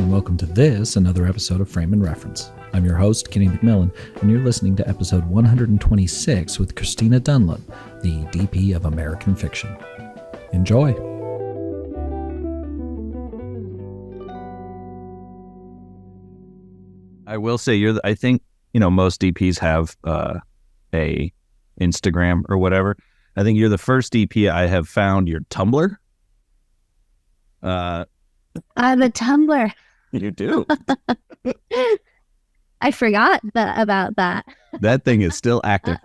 and welcome to another episode of Frame and Reference. I'm your host, Kenny McMillan, and you're listening to episode 126 with Cristina Dunlap, the DP of American Fiction. Enjoy! I will say I think, most DPs have a Instagram or whatever. I think you're the first DP I have found your Tumblr. I have a Tumblr. You do. I forgot about that. That thing is still active.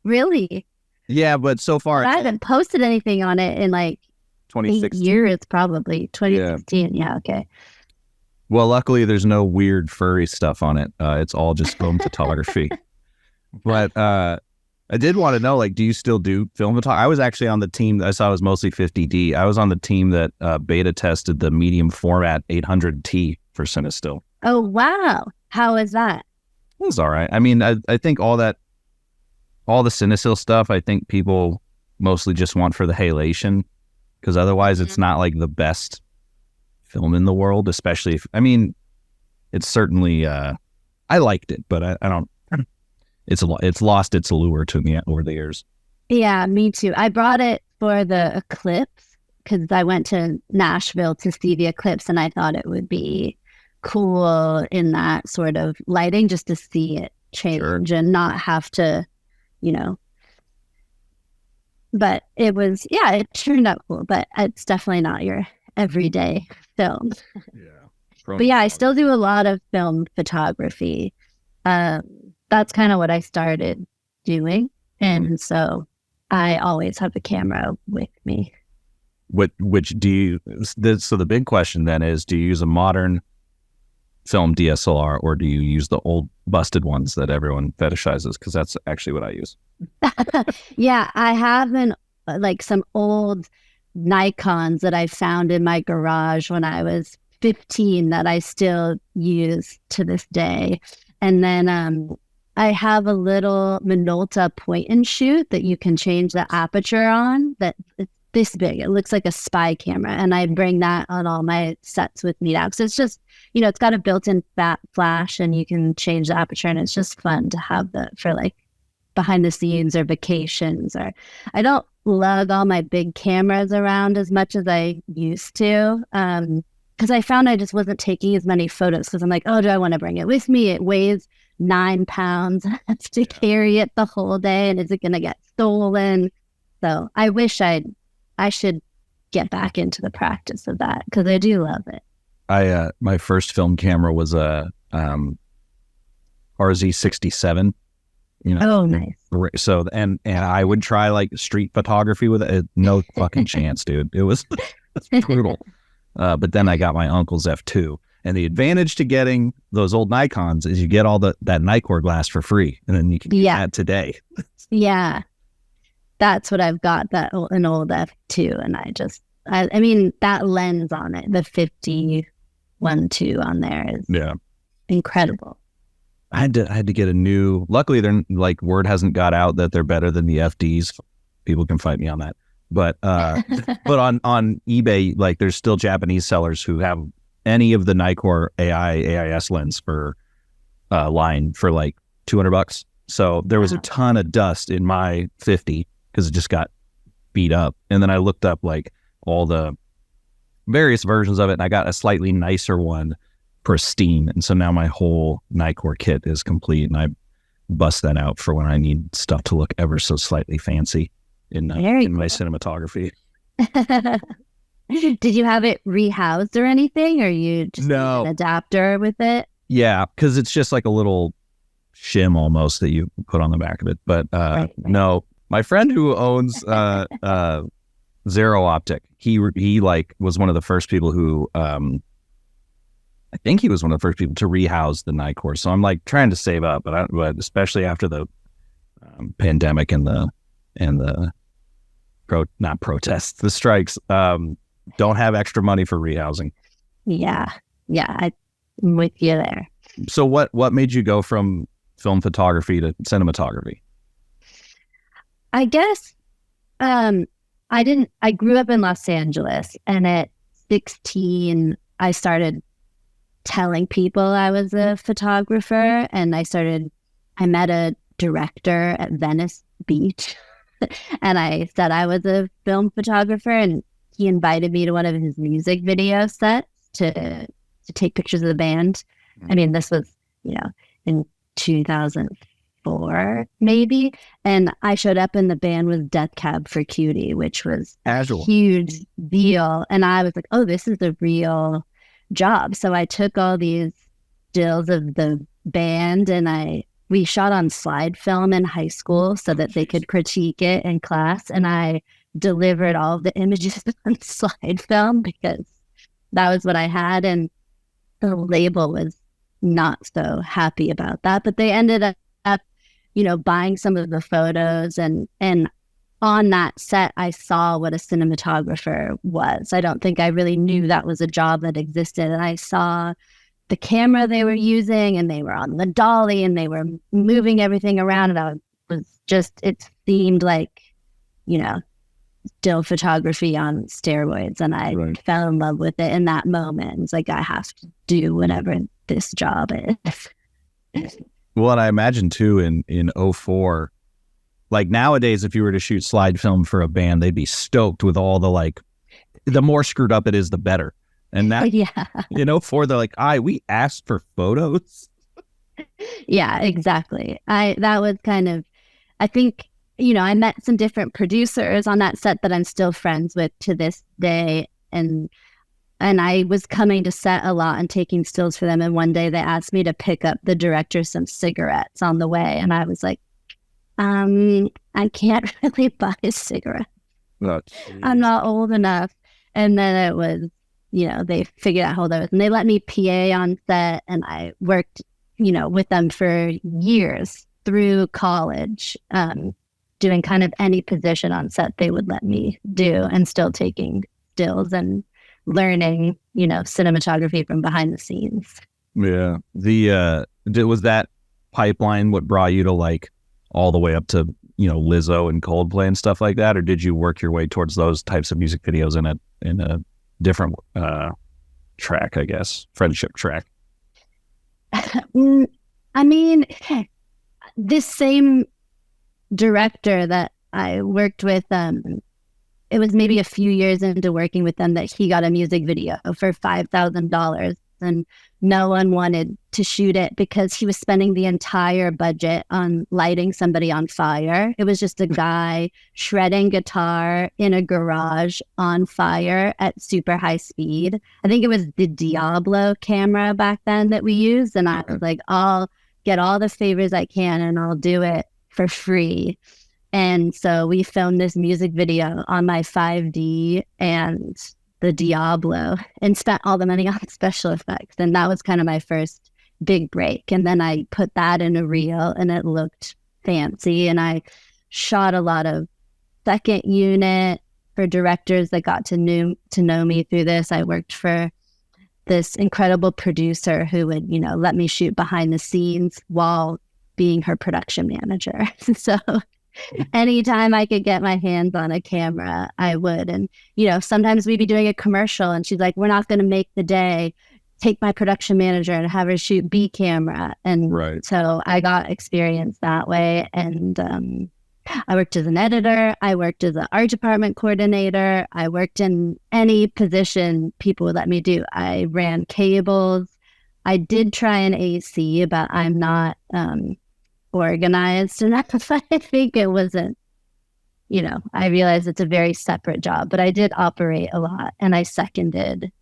Really? Yeah, but so far I haven't posted anything on it in like 2016 8 years, probably 2016. Yeah, okay. Well, luckily there's no weird furry stuff on it. It's all just film photography. But I did want to know, do you still do film photography? I was actually on the team that I saw was mostly 50D. I was on the team that beta tested the medium format 800T for CineStill. Oh, wow. How is that? It was all right. I mean, I think all the CineStill stuff, I think people mostly just want for the halation, because otherwise it's not like the best film in the world, especially if, it's certainly, I liked it, but I don't, it's lost its allure to me over the years. Yeah, me too. I brought it for the eclipse because I went to Nashville to see the eclipse, and I thought it would be cool in that sort of lighting just to see it change and not have to, but it was, it turned out cool, but it's definitely not your everyday film. But yeah, I still do a lot of film photography. That's kind of what I started doing. And so I always have a camera with me. Which do you, so the big question then is, do you use a modern film DSLR or do you use the old busted ones that everyone fetishizes? Because that's actually what I use. Yeah, I have some old Nikons that I found in my garage when I was 15 that I still use to this day. And then I have a little Minolta point and shoot that you can change the aperture on, that it's this big. It looks like a spy camera. And I bring that on all my sets with me now. So it's just, it's got a built-in flash and you can change the aperture, and it's just fun to have that for behind the scenes or vacations. Or I don't lug all my big cameras around as much as I used to. Because I found I just wasn't taking as many photos because I'm like, oh, do I want to bring it with me? It weighs 9 pounds. I have to carry it the whole day, and is it going to get stolen? So I wish I should get back into the practice of that because I do love it. My first film camera was a RZ67. Oh, nice. So and I would try street photography with it. No fucking chance, dude. It was brutal. But then I got my uncle's F2. And the advantage to getting those old Nikons is you get all that Nikkor glass for free. And then you can get that today. Yeah. That's what I've got, an old F2. And I mean, that lens on it, the 51.2 on there is incredible. I had to get a new, luckily they're word hasn't got out that they're better than the FDs. People can fight me on that. But but on eBay, there's still Japanese sellers who have any of the Nikkor AIS lens for line for $200. So there was a ton of dust in my 50 because it just got beat up. And then I looked up all the various versions of it, and I got a slightly nicer one, pristine. And so now my whole Nikkor kit is complete, and I bust that out for when I need stuff to look ever so slightly fancy in my cinematography. Did you have it rehoused or anything, or you just an adapter with it? Yeah, because it's just like a little shim almost that you put on the back of it. But no, my friend who owns Zero Optic, he was one of the first people who I think he was one of the first people to rehouse the Nikkor. So I'm trying to save up, but especially after the pandemic and the not protests, the strikes, don't have extra money for rehousing. Yeah, I'm with you there. So what made you go from film photography to cinematography? I guess I grew up in Los Angeles, and at 16 I started telling people I was a photographer, and I met a director at Venice Beach and I said I was a film photographer, and he invited me to one of his music video sets to take pictures of the band. I mean, this was, in 2004 maybe, and I showed up and the band was Death Cab for Cutie, which was Casual. a huge deal. And I was like, oh, this is a real job. So I took all these stills of the band and we shot on slide film in high school so that they could critique it in class. And I delivered all of the images on slide film because that was what I had. And the label was not so happy about that, but they ended up, buying some of the photos. And on that set, I saw what a cinematographer was. I don't think I really knew that was a job that existed. And I saw the camera they were using, and they were on the dolly, and they were moving everything around. And it seemed like, still photography on steroids. And I fell in love with it in that moment. It's like, I have to do whatever this job is. Well, and I imagine too in 2004, like nowadays, if you were to shoot slide film for a band, they'd be stoked with all the more screwed up it is, the better. And that, yeah. in 2004, they're like, we asked for photos. Yeah, exactly. That was kind of, I think, I met some different producers on that set that I'm still friends with to this day. And I was coming to set a lot and taking stills for them. And one day they asked me to pick up the director some cigarettes on the way. And I was like, I can't really buy a cigarette. Oh, I'm not old enough. And then it was, they figured out how old I was, and they let me PA on set, and I worked, with them for years through college, doing kind of any position on set they would let me do, and still taking stills and learning, cinematography from behind the scenes. Yeah. Was that pipeline what brought you to like all the way up to, Lizzo and Coldplay and stuff like that? Or did you work your way towards those types of music videos in a different track, I guess, friendship track? I mean, this same director that I worked with, it was maybe a few years into working with them that he got a music video for $5,000, and no one wanted to shoot it because he was spending the entire budget on lighting somebody on fire. It was just a guy shredding guitar in a garage on fire at super high speed. I think it was the Diablo camera back then that we used. And I was like, I'll get all the favors I can and I'll do it for free. And so we filmed this music video on my 5D and the Diablo and spent all the money on special effects. And that was kind of my first big break. And then I put that in a reel and it looked fancy. And I shot a lot of second unit for directors that got to know me through this. I worked for this incredible producer who would, let me shoot behind the scenes while being her production manager. So anytime I could get my hands on a camera, I would. And, sometimes we'd be doing a commercial and she's like, we're not going to make the day. Take my production manager and have her shoot B camera. And so I got experience that way. And I worked as an editor. I worked as an art department coordinator. I worked in any position people would let me do. I ran cables. I did try an AC, but I'm not organized enough. I think it wasn't, I realized it's a very separate job, but I did operate a lot and I seconded.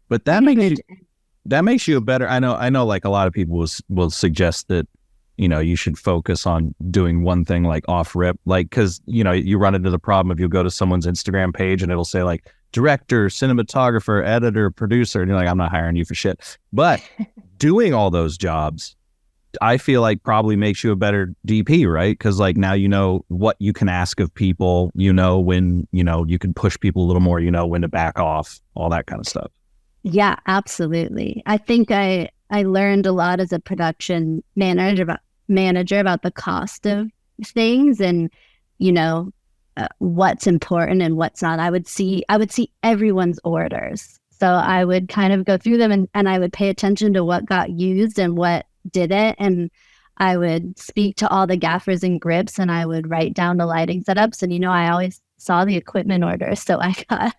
But that makes you a better, I know like a lot of people will suggest that, you should focus on doing one thing like off rip, like, cause you run into the problem if you go to someone's Instagram page and it'll say like director, cinematographer, editor, producer. And you're like, I'm not hiring you for shit. But doing all those jobs, I feel like probably makes you a better DP, right? Because like now you know what you can ask of people, when, you can push people a little more, when to back off, all that kind of stuff. Yeah, absolutely. I think I learned a lot as a production manager about the cost of things and, what's important and what's not. I would see everyone's orders. So I would kind of go through them and I would pay attention to what got used and what didn't. And I would speak to all the gaffers and grips and I would write down the lighting setups. And, I always saw the equipment orders. So I got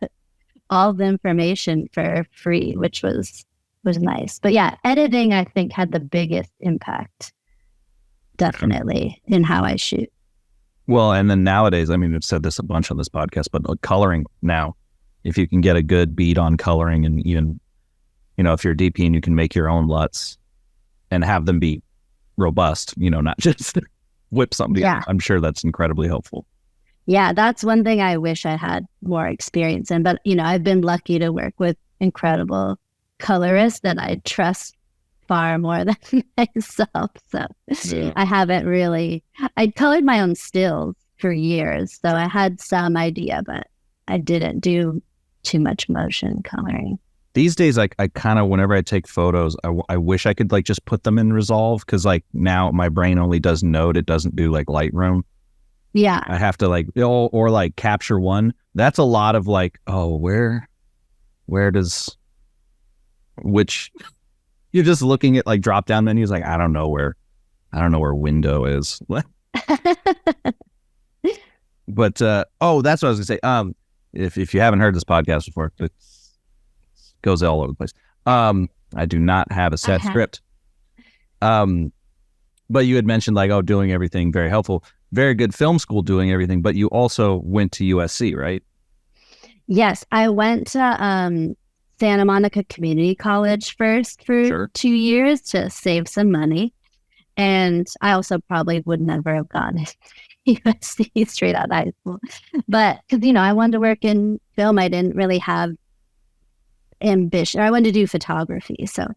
all the information for free, which was nice. But yeah, editing, I think, had the biggest impact, definitely, in how I shoot. Well, and then nowadays, I mean, I've said this a bunch on this podcast, but coloring now, if you can get a good beat on coloring and even, if you're a DP and you can make your own LUTs and have them be robust, not just whip something. Yeah. I'm sure that's incredibly helpful. Yeah, that's one thing I wish I had more experience in. But, I've been lucky to work with incredible colorists that I trust far more than myself. So I haven't really, I colored my own stills for years. So I had some idea, but I didn't do too much motion coloring. These days, I kind of, whenever I take photos, I wish I could just put them in Resolve, because now my brain only does Node. It doesn't do Lightroom. Yeah. I have to or Capture One. That's a lot of where does, which you're just looking at drop down menus. I don't know where window is. But, that's what I was gonna say. If you haven't heard this podcast before, it goes all over the place. I do not have a set script. But you had mentioned doing everything, very helpful, very good film school, doing everything, but you also went to USC, right? Yes, I went to Santa Monica Community College first for 2 years to save some money. And I also probably would never have gone to USC straight out of high school. But because, I wanted to work in film, I didn't really have ambition. I wanted to do photography. So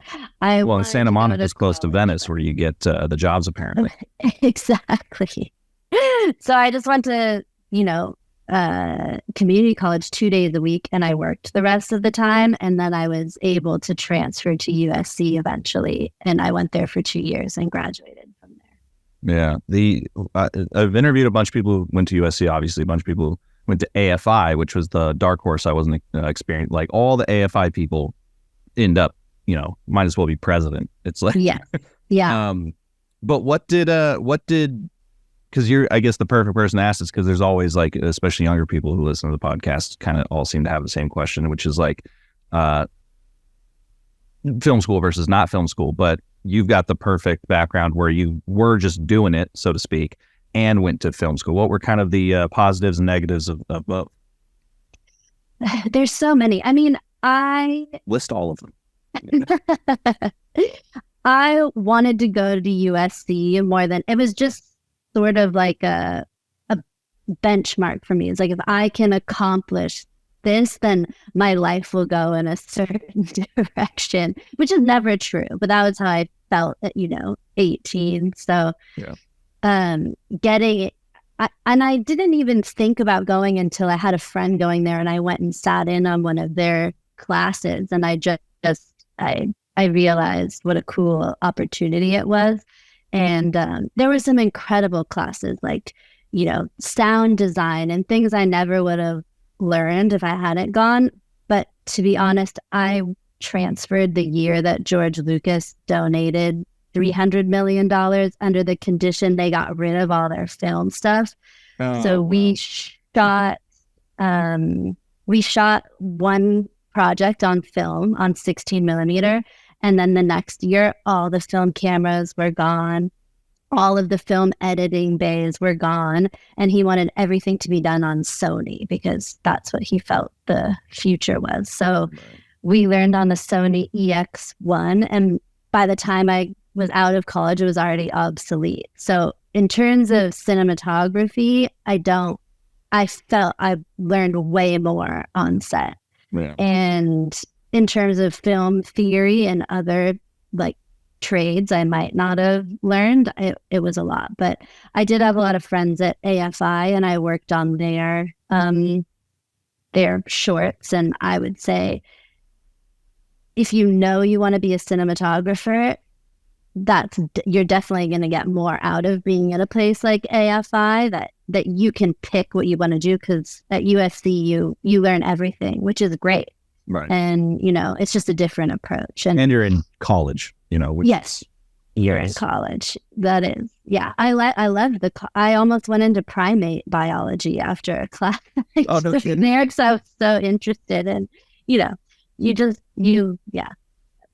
and Santa Monica is close to Venice, where you get the jobs, apparently. Exactly. So I just went to, community college 2 days a week, and I worked the rest of the time. And then I was able to transfer to USC eventually. And I went there for 2 years and graduated from there. Yeah. I've interviewed a bunch of people who went to USC, obviously, a bunch of people who went to AFI, which was the dark horse I wasn't experienced. All the AFI people end up, might as well be president. It's yeah. Yeah. But what did, because you're, I guess, the perfect person to ask this, because there's always especially younger people who listen to the podcast kind of all seem to have the same question, which is film school versus not film school. But you've got the perfect background where you were just doing it, so to speak, and went to film school. What were kind of the positives and negatives of both? There's so many. I mean, I list all of them. I wanted to go to USC more than, it was just sort of like a benchmark for me. It's if I can accomplish this, then my life will go in a certain direction, which is never true. But that was how I felt at, 18. So getting it, and I didn't even think about going until I had a friend going there, and I went and sat in on one of their classes, and I realized what a cool opportunity it was. And there were some incredible classes sound design and things I never would have learned if I hadn't gone. But to be honest, I transferred the year that George Lucas donated $300 million under the condition they got rid of all their film stuff. So we shot one project on film on 16 millimeter. And then the next year, all the film cameras were gone. All of the film editing bays were gone. And he wanted everything to be done on Sony because that's what he felt the future was. So we learned on the Sony EX1. And by the time I was out of college, it was already obsolete. So in terms of cinematography, I felt I learned way more on set. Yeah. And in terms of film theory and other trades I might not have learned, it was a lot. But I did have a lot of friends at AFI, and I worked on their shorts. And I would say, if you want to be a cinematographer, you're definitely going to get more out of being at a place like AFI, that you can pick what you want to do, because at USC you learn everything, which is great. Right. And, it's just a different approach. And you're in college, which yes, you're in college. That is, yeah. I loved I almost went into primate biology after a class. Oh, no kidding. There, because I was so interested in, yeah.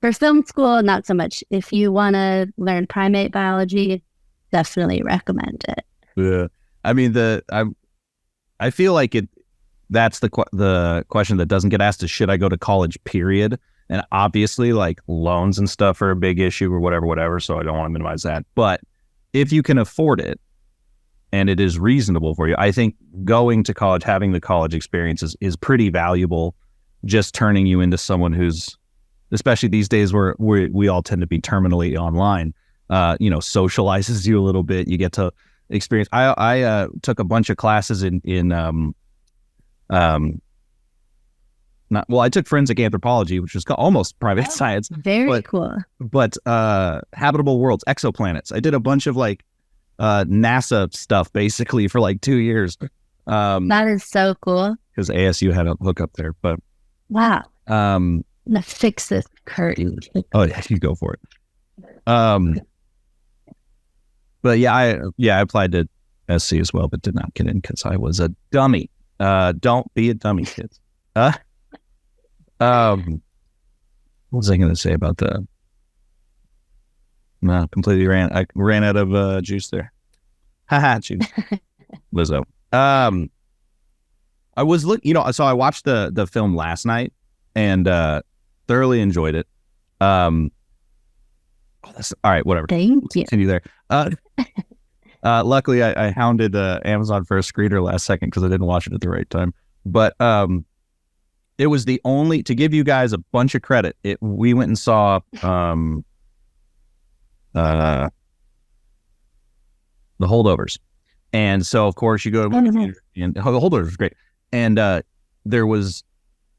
For film school, not so much. If you want to learn primate biology, definitely recommend it. Yeah. I mean, I feel like that's the question that doesn't get asked is, should I go to college, period? And obviously, like, loans and stuff are a big issue or whatever. So I don't want to minimize that. But if you can afford it and it is reasonable for you, I think going to college, having the college experience is pretty valuable, just turning you into someone who's, especially these days where we all tend to be terminally online, socializes you a little bit. You get to experience. I took a bunch of classes I took forensic anthropology, which was almost private science. Very cool. But habitable worlds, exoplanets. I did a bunch of like NASA stuff basically for like 2 years. That is so cool. Because ASU had a hookup there, but wow. I'm gonna fix this curtain. Oh yeah, you go for it. But I applied to SC as well, but did not get in because I was a dummy. Don't be a dummy, kids. What was I going to say about the? No, completely I ran out of juice there. Haha, juice. Lizzo. I was so I watched the film last night and thoroughly enjoyed it. All right, whatever. Thank you. Continue there. Luckily, I hounded Amazon for a screener last second because I didn't watch it at the right time. But it was the only, to give you guys a bunch of credit, we went and saw The Holdovers. And so, of course, you go to and The Holdovers was great. And there was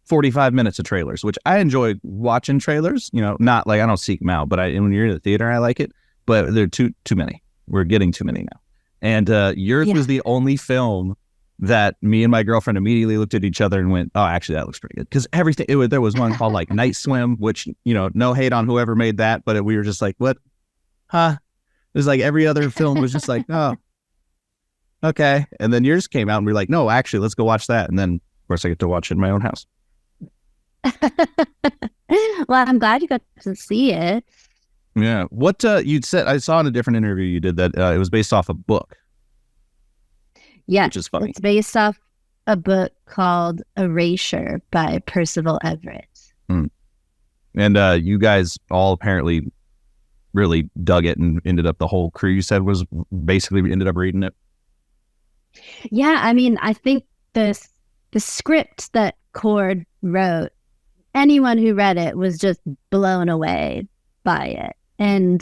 45 minutes of trailers, which I enjoy watching trailers. Not like I don't seek them out, but when you're in the theater, I like it. But they're too many. We're getting too many now. And yours was the only film that me and my girlfriend immediately looked at each other and went, oh, actually, that looks pretty good. Because everything, there was one called like Night Swim, which, no hate on whoever made that, but we were just like, what? Huh? It was like every other film was just like, oh, okay. And then yours came out and we were like, no, actually, let's go watch that. And then, of course, I get to watch it in my own house. Well, I'm glad you got to see it. Yeah. What you'd said, I saw in a different interview you did that it was based off a book. Yeah. Which is funny. It's based off a book called Erasure by Percival Everett. Mm. And you guys all apparently really dug it and ended up, the whole crew you said was basically ended up reading it. Yeah. I mean, I think the script that Cord wrote, anyone who read it was just blown away by it. And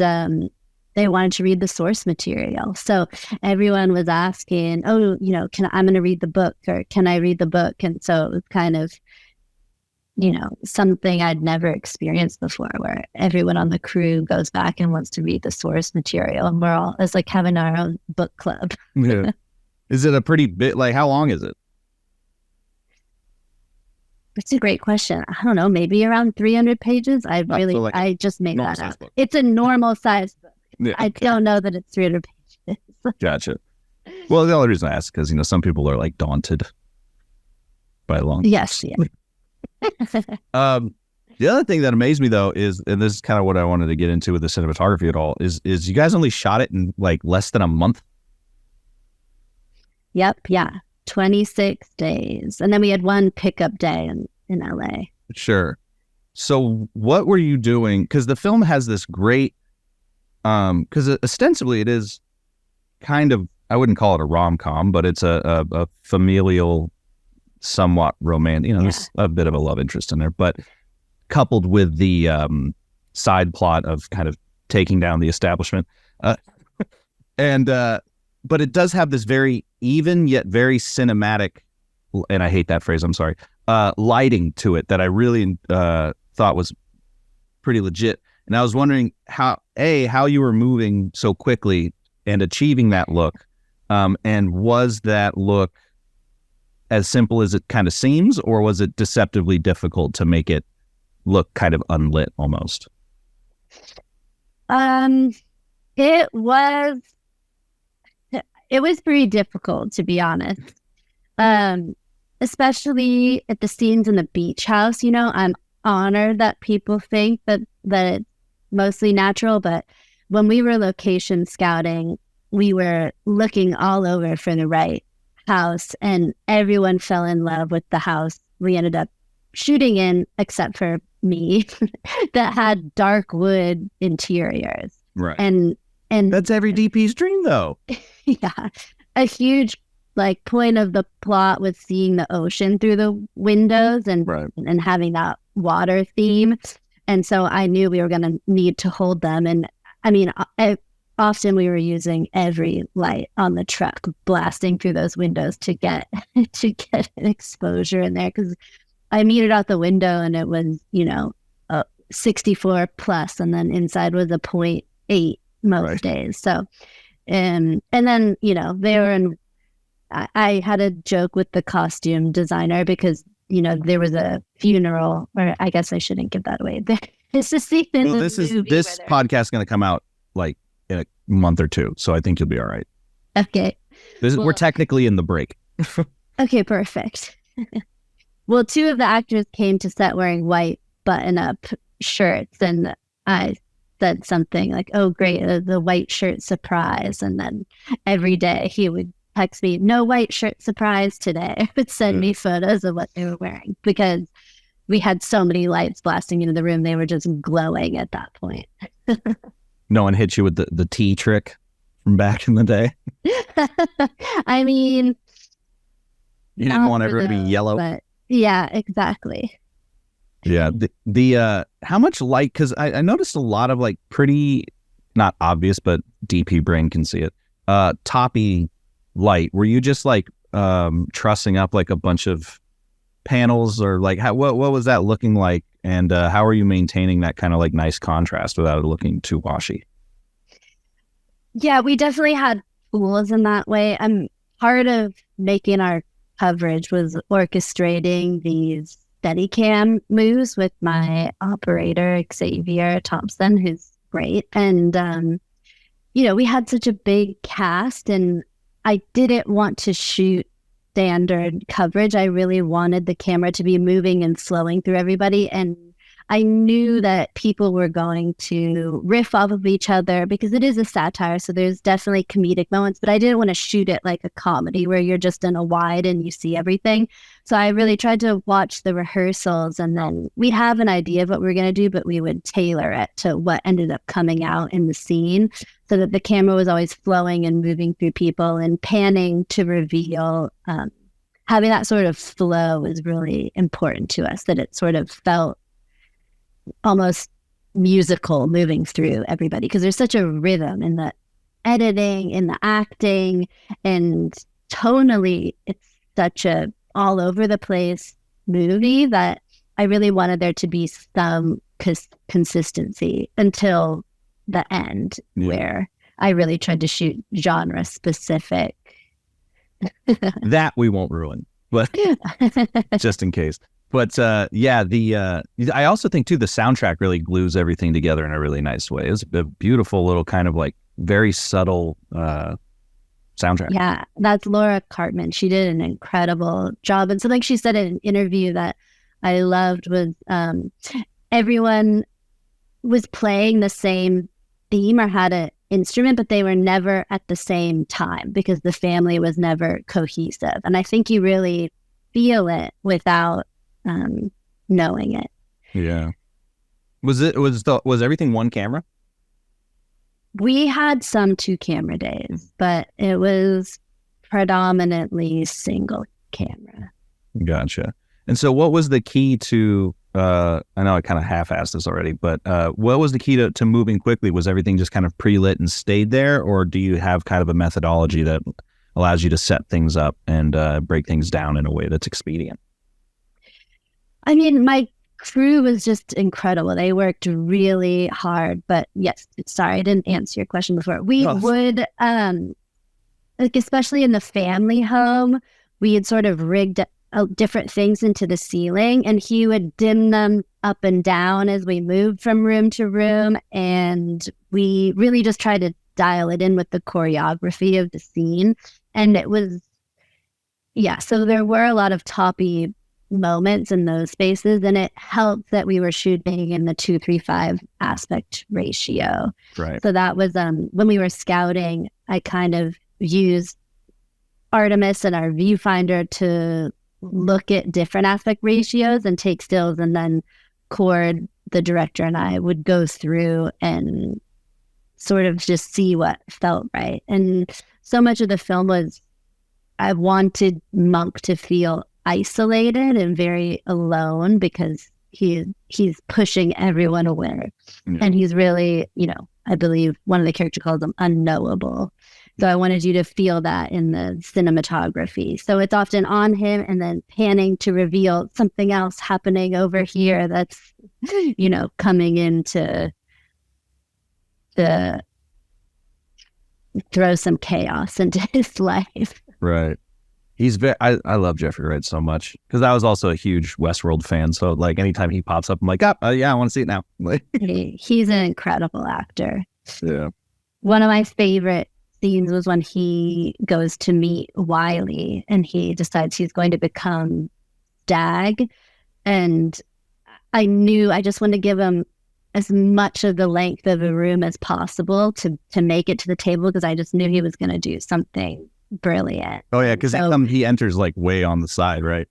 they wanted to read the source material. So everyone was asking, oh, I'm going to read the book, or can I read the book? And so it was kind of, something I'd never experienced before, where everyone on the crew goes back and wants to read the source material. And it's like having our own book club. Yeah. Is it a pretty bit, like, how long is it? It's a great question. I don't know, maybe around 300 pages. I just made that up. Book. It's a normal size book. Yeah, okay. I don't know that it's 300 pages. Gotcha. Well, the only reason I ask is because, some people are like daunted by long. Yes. Yeah. The other thing that amazed me though is, and this is kind of what I wanted to get into with the cinematography at all, is you guys only shot it in like less than a month. Yep. Yeah. 26 days. And then we had one pickup day in LA. Sure. So what were you doing? Because the film has this great, because ostensibly it is kind of, I wouldn't call it a rom-com, but it's a familial, somewhat romantic, there's a bit of a love interest in there, but coupled with the side plot of kind of taking down the establishment. But it does have this very even yet very cinematic, and I hate that phrase, I'm sorry, lighting to it that I really thought was pretty legit. And I was wondering how you were moving so quickly and achieving that look. And was that look as simple as it kind of seems, or was it deceptively difficult to make it look kind of unlit almost? It was pretty difficult, to be honest. Especially at the scenes in the beach house. I'm honored that people think that it's mostly natural, but when we were location scouting, we were looking all over for the right house, and everyone fell in love with the house we ended up shooting in, except for me, that had dark wood interiors. Right. And that's every DP's dream, though. Yeah. A huge point of the plot was seeing the ocean through the windows and having that water theme. And so I knew we were going to need to hold them. And I mean, often we were using every light on the truck, blasting through those windows to get an exposure in there. Because I metered out the window and it was, 64 plus, and then inside was a 0.8 most days. So, and then, they were in, I had a joke with the costume designer because, there was a funeral, or I guess I shouldn't give that away. It's the scene in the movie this podcast is going to come out in a month or two. So I think you'll be all right. Okay. We're technically in the break. Okay, perfect. Well, 2 of the actors came to set wearing white button-up shirts, and I said something like, "Oh, great, the white shirt surprise." And then every day he would text me, "No white shirt surprise today." It would send me photos of what they were wearing because we had so many lights blasting into the room. They were just glowing at that point. No one hit you with the tea trick from back in the day? I mean, you didn't want everyone to be yellow. But yeah, exactly. Yeah. The how much light? Because I noticed a lot of pretty, not obvious, but DP brain can see it. Toppy light. Were you just trussing up a bunch of panels, or what was that looking like? And how are you maintaining that kind of nice contrast without it looking too washy? Yeah, we definitely had tools in that way. Part of making our coverage was orchestrating these Steadicam moves with my operator, Xavier Thompson, who's great. And, we had such a big cast, and I didn't want to shoot standard coverage. I really wanted the camera to be moving and flowing through everybody. And I knew that people were going to riff off of each other because it is a satire. So there's definitely comedic moments, but I didn't want to shoot it like a comedy where you're just in a wide and you see everything. So I really tried to watch the rehearsals, and then we'd have an idea of what we were going to do, but we would tailor it to what ended up coming out in the scene so that the camera was always flowing and moving through people and panning to reveal. Having that sort of flow is really important to us, that it sort of felt almost musical moving through everybody, because there's such a rhythm in the editing, in the acting, and tonally it's such a all over the place movie that I really wanted there to be some consistency until the end, where I really tried to shoot genre specific. That we won't ruin, but just in case. But I also think too the soundtrack really glues everything together in a really nice way. It's a beautiful little kind of very subtle soundtrack. Yeah, that's Laura Cartman. She did an incredible job. And something she said in an interview that I loved was everyone was playing the same theme or had an instrument, but they were never at the same time because the family was never cohesive. And I think you really feel it without knowing it. Yeah. Was everything one camera? We had some 2-camera days, but it was predominantly single camera. Gotcha. And so what was the key to, I know I kind of half-assed this already, but what was the key to moving quickly? Was everything just kind of pre-lit and stayed there? Or do you have kind of a methodology that allows you to set things up and break things down in a way that's expedient? I mean, my crew was just incredible. They worked really hard. But yes, sorry, I didn't answer your question before. We would, especially in the family home, we had sort of rigged different things into the ceiling, and he would dim them up and down as we moved from room to room. And we really just tried to dial it in with the choreography of the scene. And it was, yeah, so there were a lot of toppy moments in those spaces, and it helped that we were shooting in the 2:3:5 aspect ratio. Right. So that was when we were scouting, I kind of used Artemis and our viewfinder to look at different aspect ratios and take stills, and then Cord, the director, and I would go through and sort of just see what felt right. And so much of the film was, I wanted Monk to feel isolated and very alone, because he's pushing everyone away. Yeah. And he's really, I believe one of the characters calls him unknowable. So I wanted you to feel that in the cinematography. So it's often on him and then panning to reveal something else happening over here that's, coming into the throw some chaos into his life. Right. He's very. I love Jeffrey Wright so much, because I was also a huge Westworld fan. So like anytime he pops up, I'm like, yeah, I want to see it now. He's an incredible actor. Yeah. One of my favorite scenes was when he goes to meet Wiley and he decides he's going to become Stag. And I knew I just wanted to give him as much of the length of a room as possible to make it to the table, because I just knew he was going to do something brilliant. Oh yeah, because he enters like way on the side, right?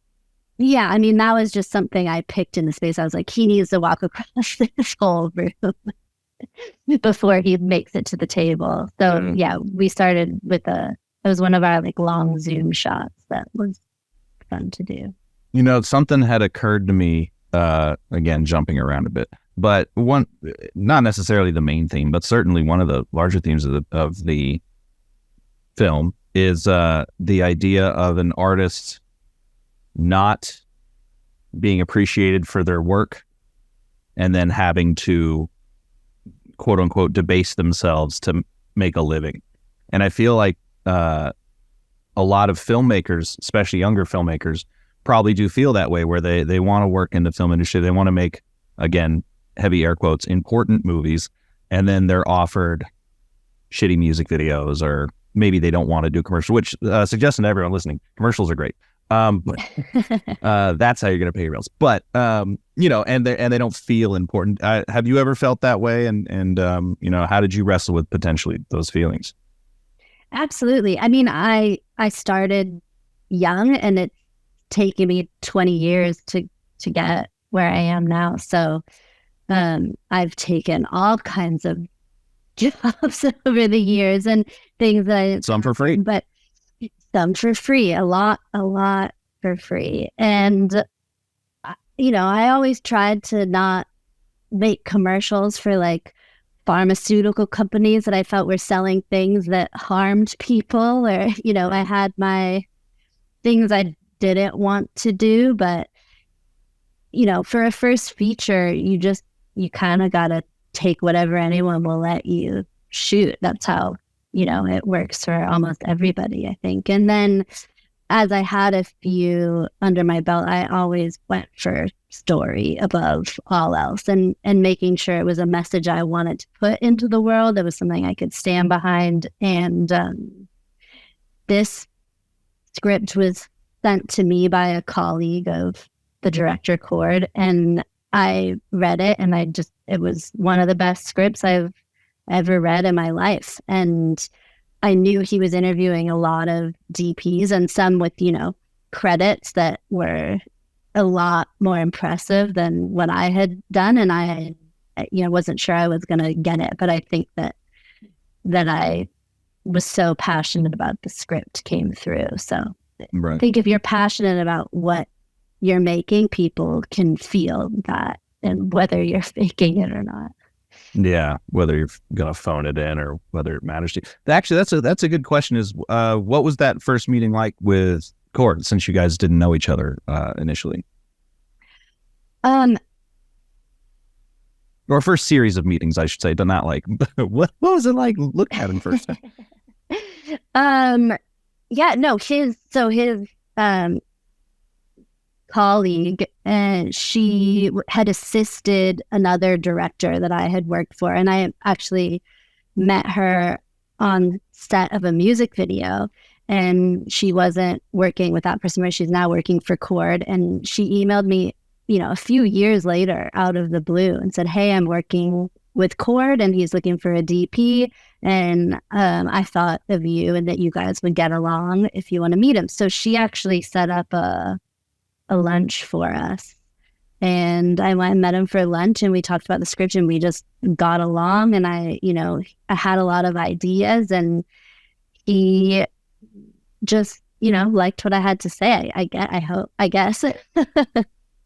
Yeah, I mean, that was just something I picked in the space. I was like, he needs to walk across this whole room before he makes it to the table. So yeah, we started with it was one of our like long zoom shots that was fun to do. Something had occurred to me, again, jumping around a bit, but one, not necessarily the main theme, but certainly one of the larger themes of the film is the idea of an artist not being appreciated for their work and then having to, quote unquote, debase themselves to make a living. And I feel like a lot of filmmakers, especially younger filmmakers, probably do feel that way, where they want to work in the film industry. They want to make, again, heavy air quotes, important movies, and then they're offered shitty music videos, or maybe they don't want to do commercials, which suggesting to everyone listening, commercials are great. But that's how you're going to pay your bills. But, and they don't feel important. Have you ever felt that way? And how did you wrestle with potentially those feelings? Absolutely. I mean, I started young, and it's taken me 20 years to get where I am now. So I've taken all kinds of jobs over the years, and things that some for free, but some for free, a lot for free. And I always tried to not make commercials for like pharmaceutical companies that I felt were selling things that harmed people, or I had my things I didn't want to do. But for a first feature, you kind of gotta take whatever anyone will let you shoot. That's how it works for almost everybody, I think. And then as I had a few under my belt, I always went for story above all else, and making sure it was a message I wanted to put into the world. It was something I could stand behind. And this script was sent to me by a colleague of the director, Cord, and I read it, and it was one of the best scripts I've ever read in my life. And I knew he was interviewing a lot of DPs, and some with, credits that were a lot more impressive than what I had done. And I, wasn't sure I was going to get it, but I think that I was so passionate about the script came through. So right. I think if you're passionate about what you're making, people can feel that, and whether you're faking it or not. Yeah, whether you're gonna phone it in or whether it matters to you. Actually, that's a good question. Is what was that first meeting like with Cord, since you guys didn't know each other initially? Or first series of meetings, I should say. Not like what was it like? Look at him first. Yeah, no, his um, colleague, and she had assisted another director that I had worked for. And I actually met her on set of a music video, and she wasn't working with that person, where she's now working for Cord. And she emailed me, a few years later out of the blue and said, "Hey, I'm working with Cord and he's looking for a DP. And I thought of you and that you guys would get along if you want to meet him." So she actually set up a lunch for us. And I went and met him for lunch, and we talked about the script, and we just got along. And I had a lot of ideas, and he just, liked what I had to say. I guess.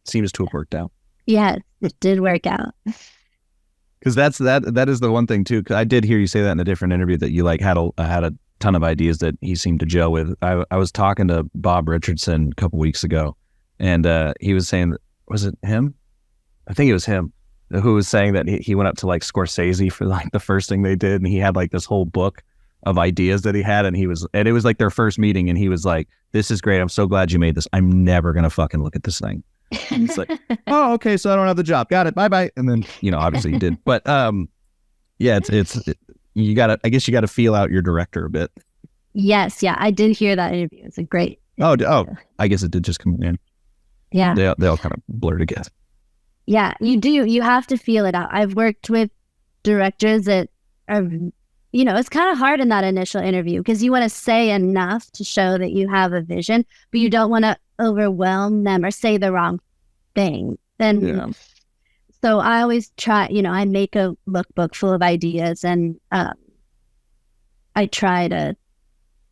Seems to have worked out. Yeah, it did work out. Because that is the one thing too. Cause I did hear you say that in a different interview, that you had a ton of ideas that he seemed to gel with. I was talking to Bob Richardson a couple weeks ago, and he was saying, was it him? I think it was him who was saying that he went up to Scorsese for the first thing they did, and he had this whole book of ideas that he had, and it was their first meeting, and he was like, "This is great. I'm so glad you made this. I'm never gonna fucking look at this thing." And it's like, "Oh, okay, so I don't have the job. Got it. Bye bye." And then obviously you did, but yeah, you gotta. I guess you gotta feel out your director a bit. Yes, yeah, I did hear that interview. It's a great. Oh, I guess it did just come in. Yeah, they all kind of blur together. Yeah, you do. You have to feel it out. I've worked with directors that are, it's kind of hard in that initial interview because you want to say enough to show that you have a vision, but you don't want to overwhelm them or say the wrong thing. So I always try, I make a lookbook full of ideas, and I try to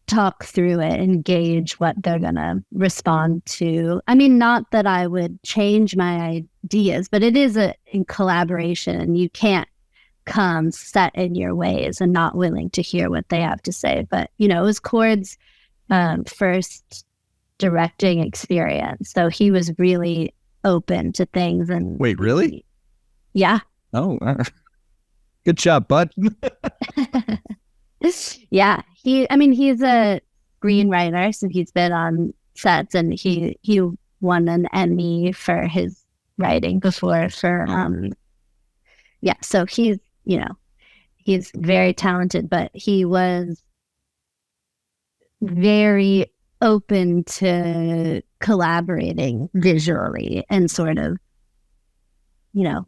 talk through it and gauge what they're going to respond to. I mean, not that I would change my ideas, but it is in collaboration, and you can't come set in your ways and not willing to hear what they have to say. But, it was Cord's first directing experience. So he was really open to things. And wait, really? Yeah. Oh, good job, bud. Yeah, he's a screenwriter, so he's been on sets, and he won an Emmy for his writing before. So he's very talented, but he was very open to collaborating visually and sort of,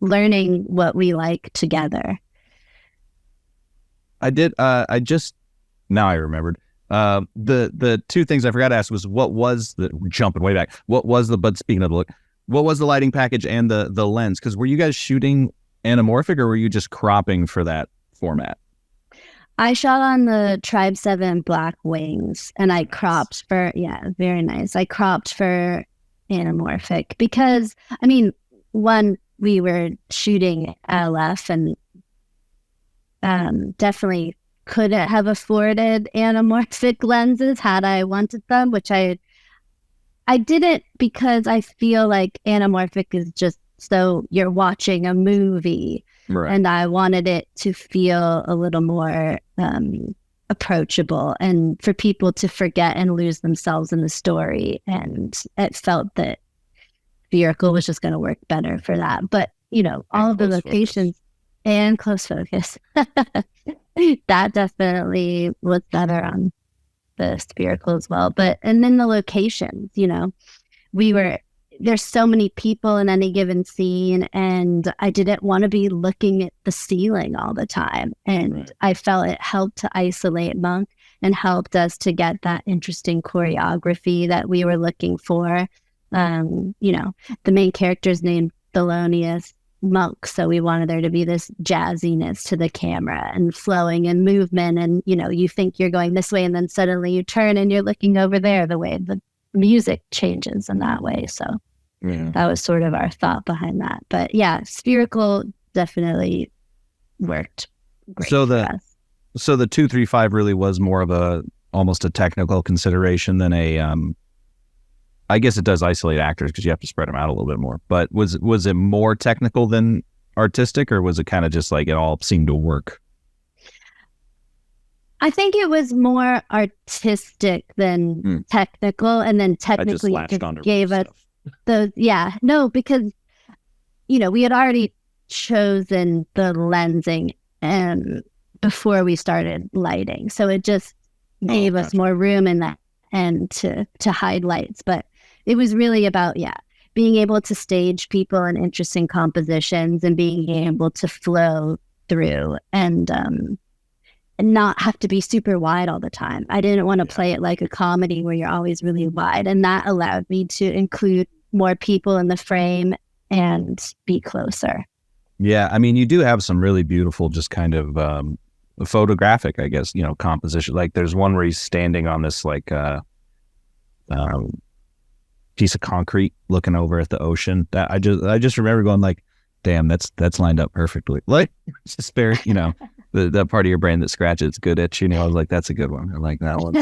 learning what we like together. I did. Now I remembered. The two things I forgot to ask was jumping way back. But speaking of the look, what was the lighting package and the lens? Because were you guys shooting anamorphic, or were you just cropping for that format? I shot on the Tribe 7 black wings, and I cropped for, very nice. I cropped for anamorphic because, one, we were shooting LF, and definitely couldn't have afforded anamorphic lenses had I wanted them, which I didn't, because I feel like anamorphic is just so you're watching a movie, right? And I wanted it to feel a little more approachable, and for people to forget and lose themselves in the story. And it felt that spherical was just going to work better for that. But all of the locations. And close focus. That definitely was better on the spherical as well. And then the locations, there's so many people in any given scene, and I didn't want to be looking at the ceiling all the time. And right. I felt it helped to isolate Monk and helped us to get that interesting choreography that we were looking for. The main character's named Thelonious Monk, so we wanted there to be this jazziness to the camera and flowing and movement, and you think you're going this way, and then suddenly you turn and you're looking over there, the way the music changes in that way. So that was sort of our thought behind that. But yeah, spherical definitely worked great for us. So the 2-3-5 really was more of almost a technical consideration than I guess it does isolate actors because you have to spread them out a little bit more. But was it more technical than artistic, or was it kind of just it all seemed to work? I think it was more artistic than technical, and then technically it just gave us those. Yeah, no, because we had already chosen the lensing and before we started lighting, so it just gave us more room in that end to hide lights. But it was really about being able to stage people in interesting compositions and being able to flow through and not have to be super wide all the time. I didn't want to play it like a comedy where you're always really wide, and that allowed me to include more people in the frame and be closer. Yeah, I mean, you do have some really beautiful, just kind of photographic, I guess, composition. Like there's one where he's standing on this like piece of concrete looking over at the ocean. That I just remember going like, damn, that's lined up perfectly. Like it's just very, that part of your brain that scratches good itch. I was like, that's a good one. I like that one.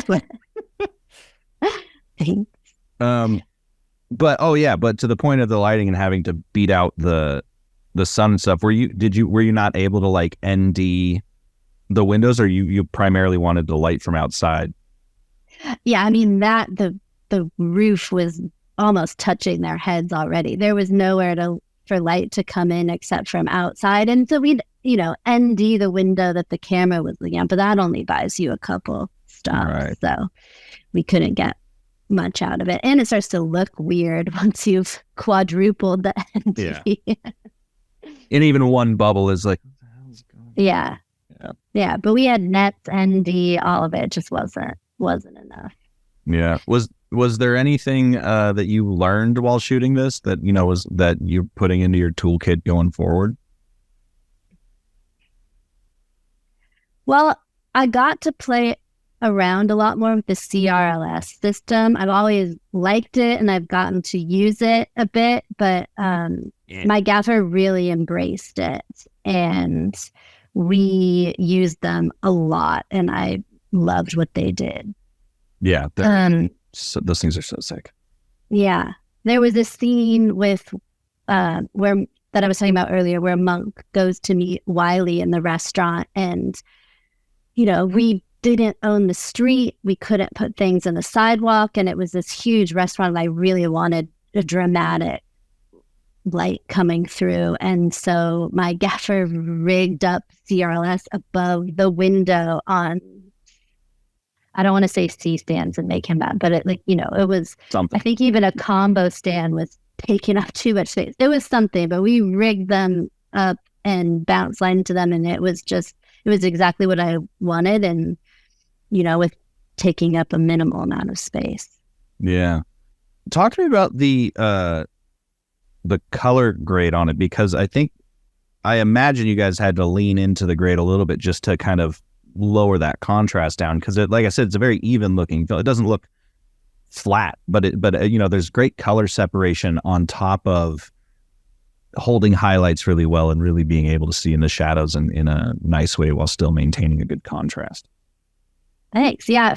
But but to the point of the lighting and having to beat out the sun and stuff, were you not able to like ND the windows, or you primarily wanted the light from outside? Yeah, I mean that the roof was almost touching their heads already. There was nowhere for light to come in except from outside, and so we'd ND the window that the camera was looking at, but that only buys you a couple stops, right. So we couldn't get much out of it, and it starts to look weird once you've quadrupled the ND. Yeah. And even one bubble is like, what the hell is going on? Yeah, but we had nets, ND, all of it just wasn't enough. Yeah. Was there anything that you learned while shooting this that was that you're putting into your toolkit going forward? Well, I got to play around a lot more with the CRLS system. I've always liked it and I've gotten to use it a bit, but my gaffer really embraced it and we used them a lot and I loved what they did. Yeah. Those things are so sick. Yeah. There was a scene with that I was talking about earlier where Monk goes to meet Wiley in the restaurant and we didn't own the street. We couldn't put things in the sidewalk. And it was this huge restaurant. And I really wanted a dramatic light coming through. And so my gaffer rigged up CRLS above the window on, I don't want to say C-stands and make him mad, but it it was something. I think even a combo stand was taking up too much space. It was something, but we rigged them up and bounced light into them. And it was exactly what I wanted. And, with taking up a minimal amount of space. Yeah. Talk to me about the color grade on it, because I imagine you guys had to lean into the grade a little bit just to kind of lower that contrast down. Cause like I said, it's a very even looking film. It doesn't look flat, but there's great color separation on top of holding highlights really well and really being able to see in the shadows in a nice way while still maintaining a good contrast. Thanks. Yeah.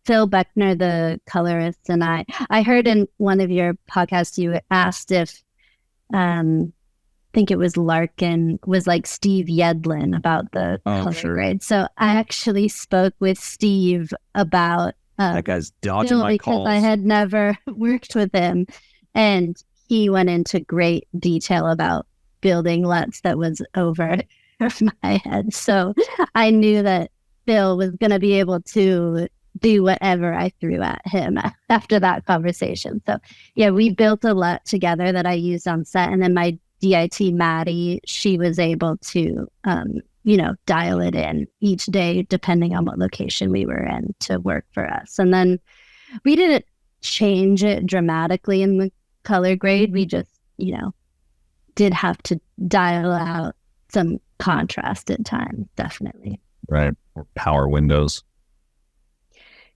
Phil Beckner, the colorist, and I heard in one of your podcasts, you asked if, I think it was Larkin, was like Steve Yedlin about the color grade. So I actually spoke with Steve about that guy's dodging my calls. Because I had never worked with him. And he went into great detail about building LUTs that was over my head. So I knew that Phil was going to be able to do whatever I threw at him after that conversation. So yeah, we built a LUT together that I used on set. And then my DIT Maddie, she was able to, dial it in each day, depending on what location we were in to work for us. And then we didn't change it dramatically in the color grade. We just, did have to dial out some contrast at times, definitely. Right. Or power windows.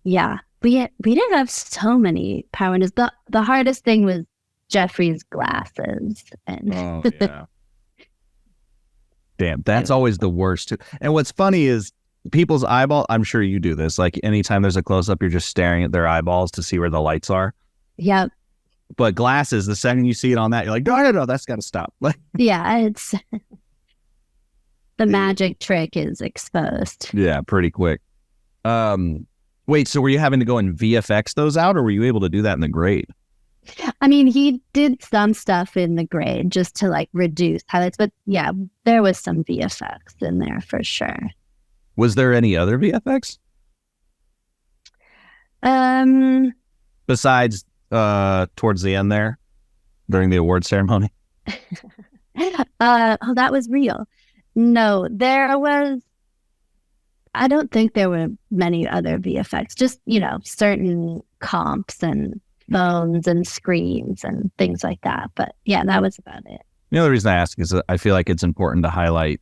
Yeah. We didn't have so many power windows. The hardest thing was Jeffrey's glasses. And yeah. Damn, that's always the worst too. And what's funny is people's eyeball, I'm sure you do this, like anytime there's a close-up, you're just staring at their eyeballs to see where the lights are. Yep. But glasses, the second you see it on that, you're like, no, that's got to stop. Like, yeah, the magic trick is exposed. Yeah, pretty quick. Wait, so were you having to go and VFX those out, or were you able to do that in the grade? I mean, he did some stuff in the grade just to like reduce highlights, but yeah, there was some VFX in there for sure. Was there any other VFX besides towards the end there during the award ceremony? That was real. No, I don't think there were many other VFX, just, certain comps and phones and screens and things like that. But yeah, that was about it. The only reason I ask is that I feel like it's important to highlight,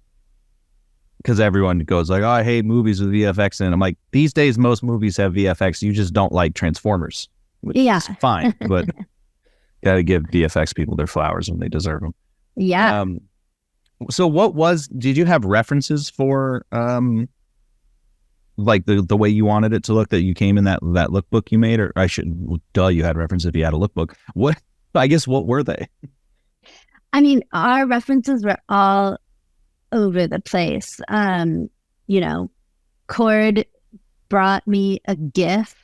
because everyone goes like, oh, I hate movies with VFX in it. I'm like, these days, most movies have VFX. You just don't like Transformers, which is fine. But got to give VFX people their flowers when they deserve them. Yeah. So did you have references for like the way you wanted it to look that you came in that lookbook you made? Or you had references if you had a lookbook. What were they? I mean, our references were all over the place. Cord brought me a GIF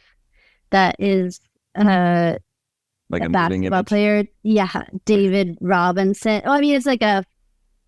that is like a basketball player. Yeah, David Robinson. Oh, I mean, it's like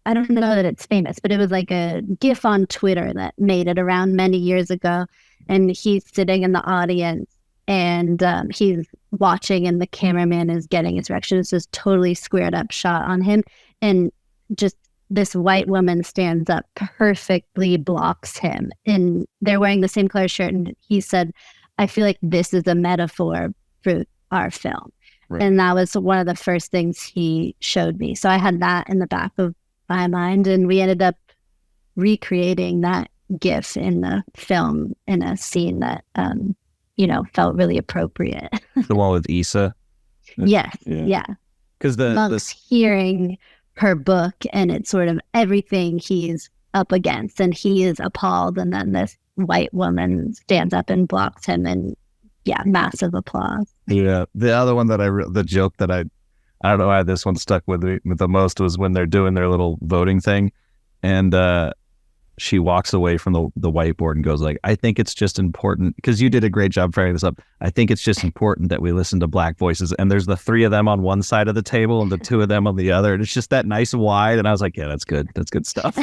I don't know that it's famous, but it was like a GIF on Twitter that made it around many years ago. And he's sitting in the audience and he's watching and the cameraman is getting his direction. It's this totally squared up shot on him. And just this white woman stands up, perfectly blocks him. And they're wearing the same color shirt. And he said, I feel like this is a metaphor for our film. Right. And that was one of the first things he showed me. So I had that in the back of my mind, and we ended up recreating that GIF in the film in a scene that felt really appropriate. The one with Issa. Yes, yeah. Because Monk's hearing her book, and it's sort of everything he's up against, and he is appalled, and then this white woman stands up and blocks him, and massive applause. Yeah, the other one that the joke that I don't know why this one stuck with me the most was when they're doing their little voting thing, and she walks away from the whiteboard and goes like, I think it's just important, because you did a great job framing this up. I think it's just important that we listen to Black voices. And there's the three of them on one side of the table and the two of them on the other. And it's just that nice wide. And I was like, yeah, that's good. That's good stuff.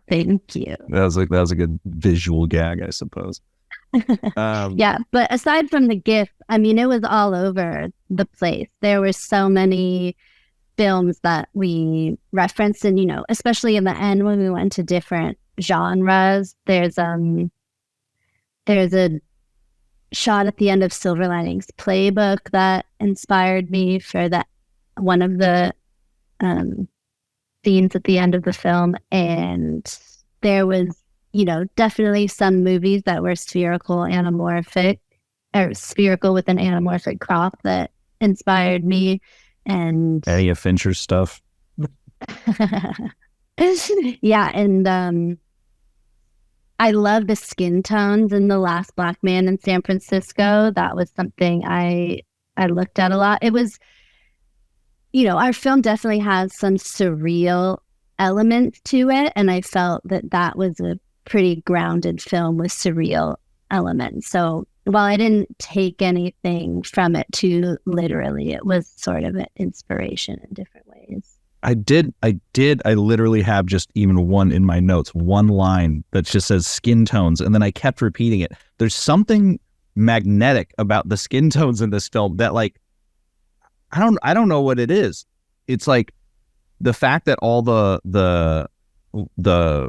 Thank you. That was a good visual gag, I suppose. But aside from the GIF, I mean, it was all over the place. There were so many films that we referenced, and especially in the end when we went to different genres, there's a shot at the end of Silver Linings Playbook that inspired me for that one of the scenes at the end of the film. And there was definitely some movies that were spherical with an anamorphic crop that inspired me. And any of Fincher's stuff. Yeah, and I love the skin tones in The Last Black Man in San Francisco. That was something I looked at a lot. It was, our film definitely has some surreal elements to it, and I felt that was a pretty grounded film with surreal elements. So while I didn't take anything from it too literally, it was sort of an inspiration in different ways. I literally have just even one in my notes, one line that just says skin tones. And then I kept repeating it. There's something magnetic about the skin tones in this film that, like, I don't know what it is. It's like the fact that all the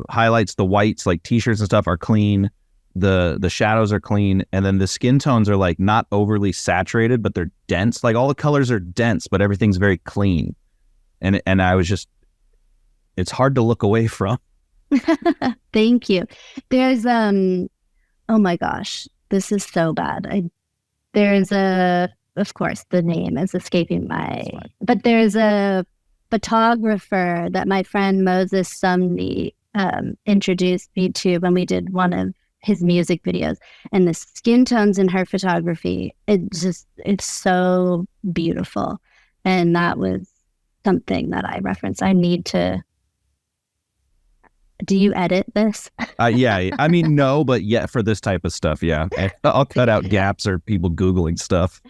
highlights, the whites, like t-shirts and stuff, are clean. The shadows are clean, and then the skin tones are like not overly saturated, but they're dense. Like all the colors are dense, but everything's very clean. And I was just, it's hard to look away from. Thank you. There's oh my gosh, this is so bad. Of course the name is escaping but there's a photographer that my friend Moses Sumney introduced me to when we did one of his music videos, and the skin tones in her photography, it's so beautiful. And that was something that I referenced. I need to Do you edit this? Yeah, I mean, no, but yeah, for this type of stuff, yeah. I'll cut out gaps or people Googling stuff.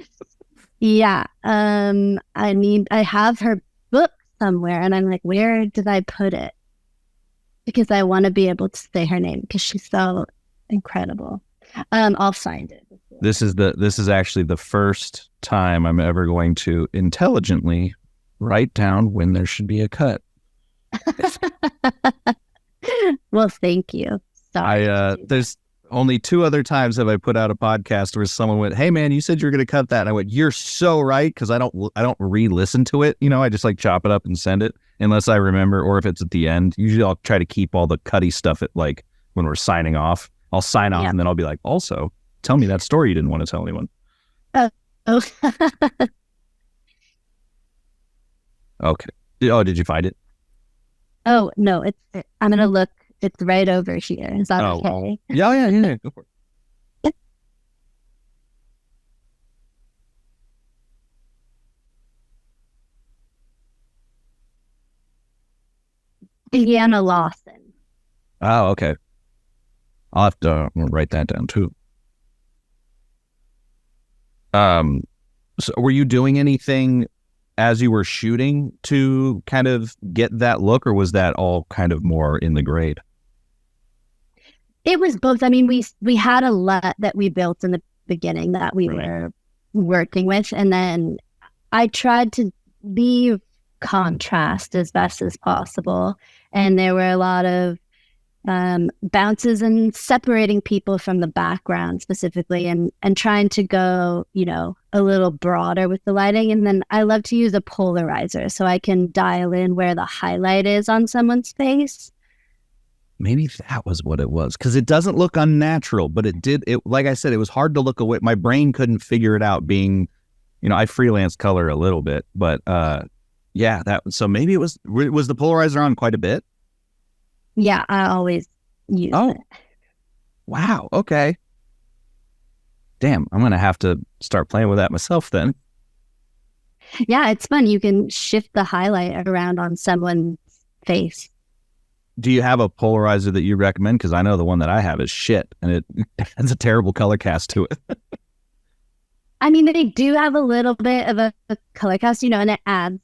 Yeah. I have her book somewhere and I'm like, where did I put it? Because I want to be able to say her name because she's so incredible. I'll find it. This is actually the first time I'm ever going to intelligently write down when there should be a cut. Well, thank you. Sorry. There's only 2 other times have I put out a podcast where someone went, "Hey man, you said you were going to cut that." And I went, "You're so right," because I don't re-listen to it. I just like chop it up and send it unless I remember, or if it's at the end. Usually I'll try to keep all the cutty stuff at like when we're signing off. I'll sign off and then I'll be like, "Also, tell me that story you didn't want to tell anyone." Oh. Okay. Oh, did you find it? Oh no, I'm gonna look. It's right over here. Is that okay? Yeah. Go for it. Deanna Lawson. Oh, okay. I'll have to write that down too. So were you doing anything as you were shooting to kind of get that look, or was that all kind of more in the grade? It was both. I mean, we had a lot that we built in the beginning that we were working with, and then I tried to leave contrast as best as possible. And there were a lot of bounces and separating people from the background specifically, and trying to go, a little broader with the lighting. And then I love to use a polarizer so I can dial in where the highlight is on someone's face. Maybe that was what it was, because it doesn't look unnatural, but it like I said, it was hard to look away. My brain couldn't figure it out, being, I freelance color a little bit, but so maybe was the polarizer on quite a bit? Yeah, I always use it. Wow. Okay. Damn, I'm going to have to start playing with that myself then. Yeah, it's fun. You can shift the highlight around on someone's face. Do you have a polarizer that you recommend? Because I know the one that I have is shit, and it has a terrible color cast to it. I mean, they do have a little bit of a color cast, and it adds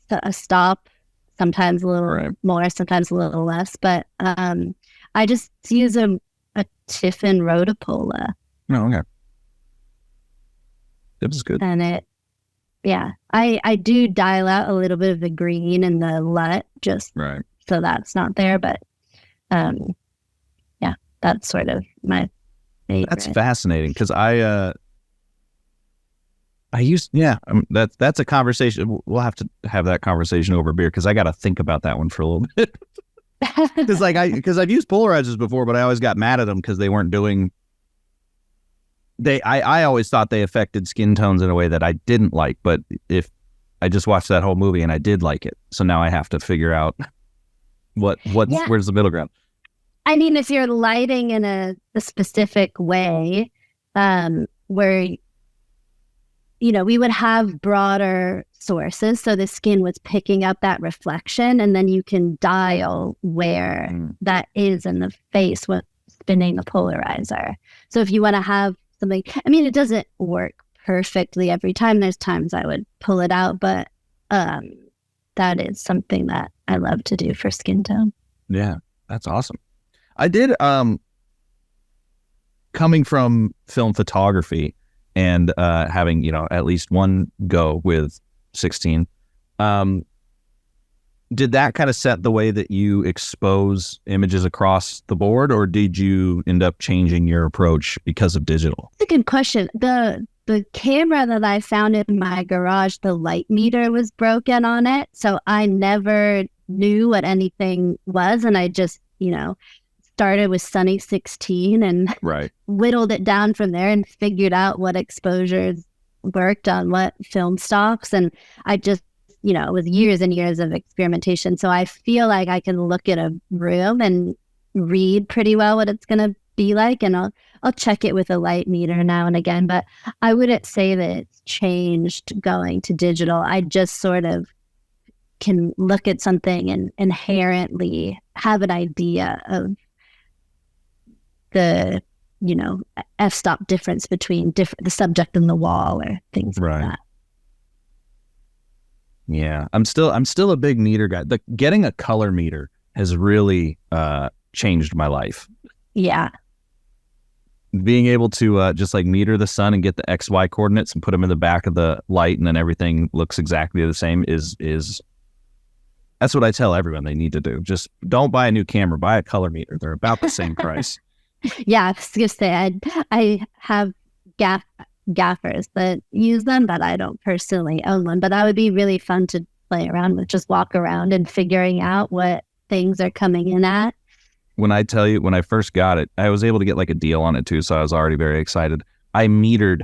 a stop, sometimes a little more, sometimes a little less. But I just use a Tiffin Rotopola. Oh, okay. It was good. And I do dial out a little bit of the green and the LUT just so that's not there. But that's sort of my favorite. That's fascinating, because I used, that's a conversation. We'll have to have that conversation over beer, because I got to think about that one for a little bit. Because I've used polarizers before, but I always got mad at them because they weren't doing. I always thought they affected skin tones in a way that I didn't like. But if I just watched that whole movie and I did like it, so now I have to figure out where's the middle ground. I mean, if you're lighting in a specific way, where we would have broader sources, so the skin was picking up that reflection, and then you can dial where that is in the face with spinning the polarizer. So if you want to have something, I mean, it doesn't work perfectly every time. There's times I would pull it out, but that is something that I love to do for skin tone. Yeah, that's awesome. I did, coming from film photography and having, at least one go with 16, did that kind of set the way that you expose images across the board, or did you end up changing your approach because of digital? That's a good question. The camera that I found in my garage, the light meter was broken on it, so I never knew what anything was, and I just, started with Sunny 16 and whittled it down from there and figured out what exposures worked on what film stocks. And I just, it was years and years of experimentation. So I feel like I can look at a room and read pretty well what it's going to be like. And I'll check it with a light meter now and again, but I wouldn't say that it's changed going to digital. I just sort of can look at something and inherently have an idea of the, f-stop difference between the subject and the wall or things like that. Yeah, I'm still a big meter guy. Getting a color meter has really changed my life. Yeah. Being able to just like meter the sun and get the XY coordinates and put them in the back of the light, and then everything looks exactly the same is that's what I tell everyone they need to do. Just don't buy a new camera, buy a color meter. They're about the same price. Yeah, I was gonna say I have gaffers that use them, but I don't personally own one. But that would be really fun to play around with, just walk around and figuring out what things are coming in at. When I tell you, when I first got it, I was able to get like a deal on it too, so I was already very excited. I metered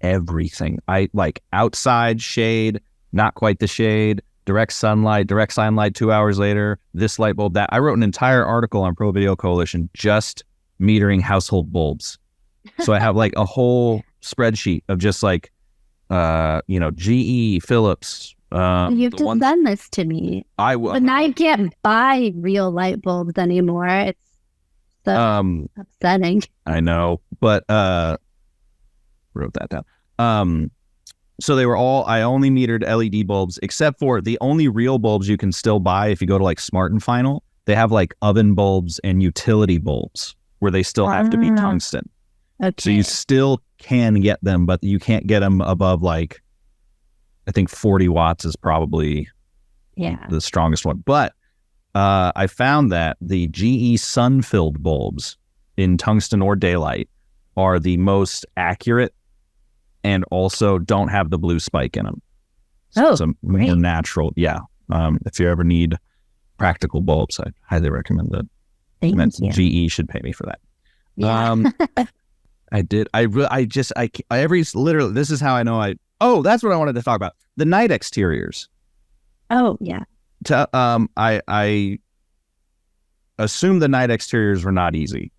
everything. I like outside shade, not quite the shade, direct sunlight 2 hours later, this light bulb, that. I wrote an entire article on Pro Video Coalition just metering household bulbs. So I have like a whole spreadsheet of just like, GE, Philips. You've just done this to me. But now you can't buy real light bulbs anymore. It's so upsetting. I know, but wrote that down. So they were I only metered LED bulbs, except for the only real bulbs you can still buy if you go to like Smart and Final. They have like oven bulbs and utility bulbs where they still have to be tungsten. Okay. So you still can get them, but you can't get them above like, I think 40 watts is probably the strongest one. But I found that the GE sun-filled bulbs in tungsten or daylight are the most accurate and also don't have the blue spike in them. So it's a more natural. Yeah. If you ever need practical bulbs, I highly recommend that. Thank you. GE should pay me for that. Yeah. I did. Literally, this is how I know that's what I wanted to talk about. The night exteriors. Oh, yeah. I assume the night exteriors were not easy.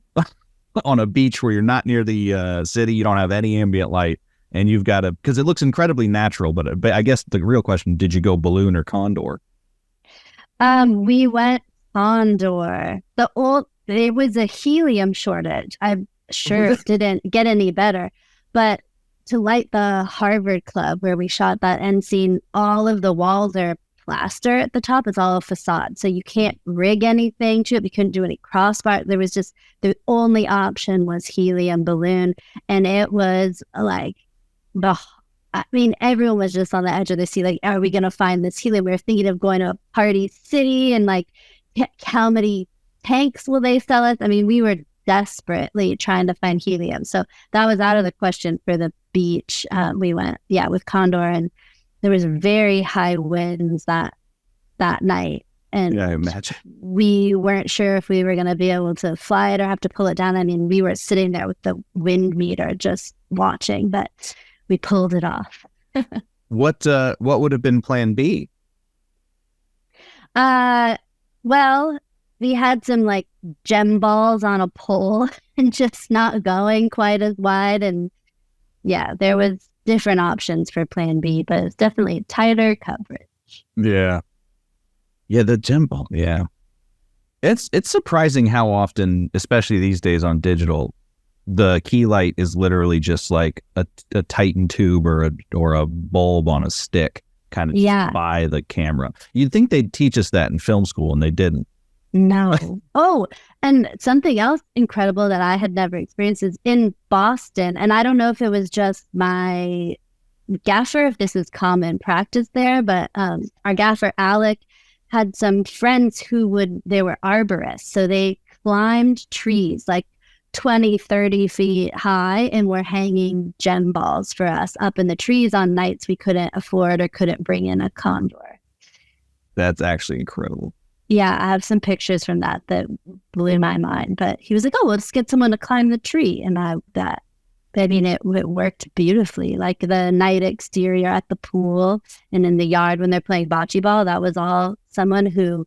On a beach where you're not near the city, you don't have any ambient light, and you've got to, because it looks incredibly natural, but I guess the real question, did you go balloon or condor? We went condor. There was a helium shortage. I'm sure it didn't get any better, but to light the Harvard Club where we shot that end scene, all of the walls are plaster at the top. It's all a facade, so you can't rig anything to it. We couldn't do any crossbar. There was just, the only option was helium balloon, and it was like everyone was just on the edge of their seat. Like, are we gonna find this helium? We were thinking of going to Party City and like, how many tanks will they sell us? I mean, we were desperately trying to find helium, so that was out of the question for the beach. We went with condor, and there was very high winds that night, and yeah, I imagine we weren't sure if we were going to be able to fly it or have to pull it down. I mean, we were sitting there with the wind meter just watching, but we pulled it off. What would have been plan B? Well, we had some like gem balls on a pole and just not going quite as wide, and there was different options for plan B, but it's definitely tighter coverage. Yeah, the gem ball. Yeah, it's surprising how often, especially these days on digital, the key light is literally just like a Titan tube or a bulb on a stick, kind of by the camera. You'd think they'd teach us that in film school, and they didn't. No. Oh, and something else incredible that I had never experienced is in Boston, and I don't know if it was just my gaffer, if this is common practice there, but our gaffer Alec had some friends they were arborists, so they climbed trees like 20, 30 feet high and were hanging gem balls for us up in the trees on nights we couldn't afford or couldn't bring in a condor. That's actually incredible. Yeah, I have some pictures from that blew my mind. But he was like, "Oh, let's get someone to climb the tree," and it worked beautifully. Like the night exterior at the pool and in the yard when they're playing bocce ball, that was all someone who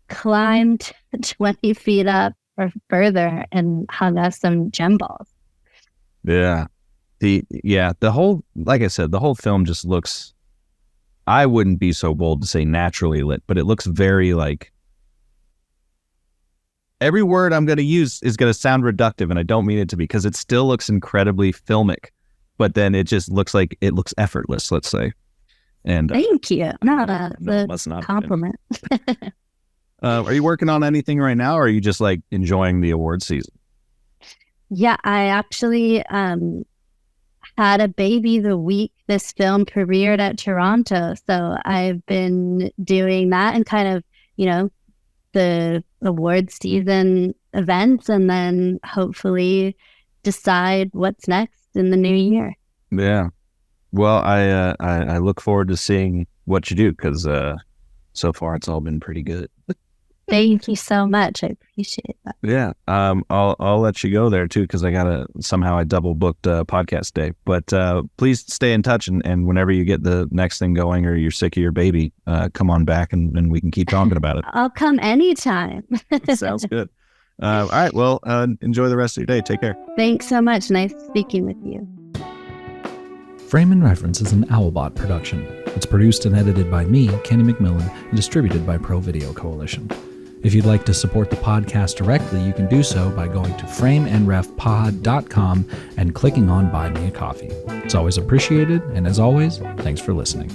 climbed 20 feet up or further and hung us some gem balls. Yeah, the whole, like I said, the whole film just looks I wouldn't be so bold to say naturally lit, but it looks very like, every word I'm going to use is going to sound reductive, and I don't mean it to be, because it still looks incredibly filmic, but then it just looks like it looks effortless, let's say. And thank you. No, no, must not compliment. Are you working on anything right now, or are you just like enjoying the award season? Yeah, I actually had a baby the week this film premiered at Toronto. So I've been doing that and kind of, the award season events, and then hopefully decide what's next in the new year. Yeah. Well, I look forward to seeing what you do, because so far it's all been pretty good. Thank you so much. I appreciate that. Yeah. I'll let you go there too, because I double booked podcast day. But please stay in touch, and whenever you get the next thing going, or you're sick of your baby, come on back and we can keep talking about it. I'll come anytime. Sounds good. All right. Well, enjoy the rest of your day. Take care. Thanks so much. Nice speaking with you. Frame and Reference is an Owlbot production. It's produced and edited by me, Kenny McMillan, and distributed by Pro Video Coalition. If you'd like to support the podcast directly, you can do so by going to frameandrefpod.com and clicking on Buy Me a Coffee. It's always appreciated, and as always, thanks for listening.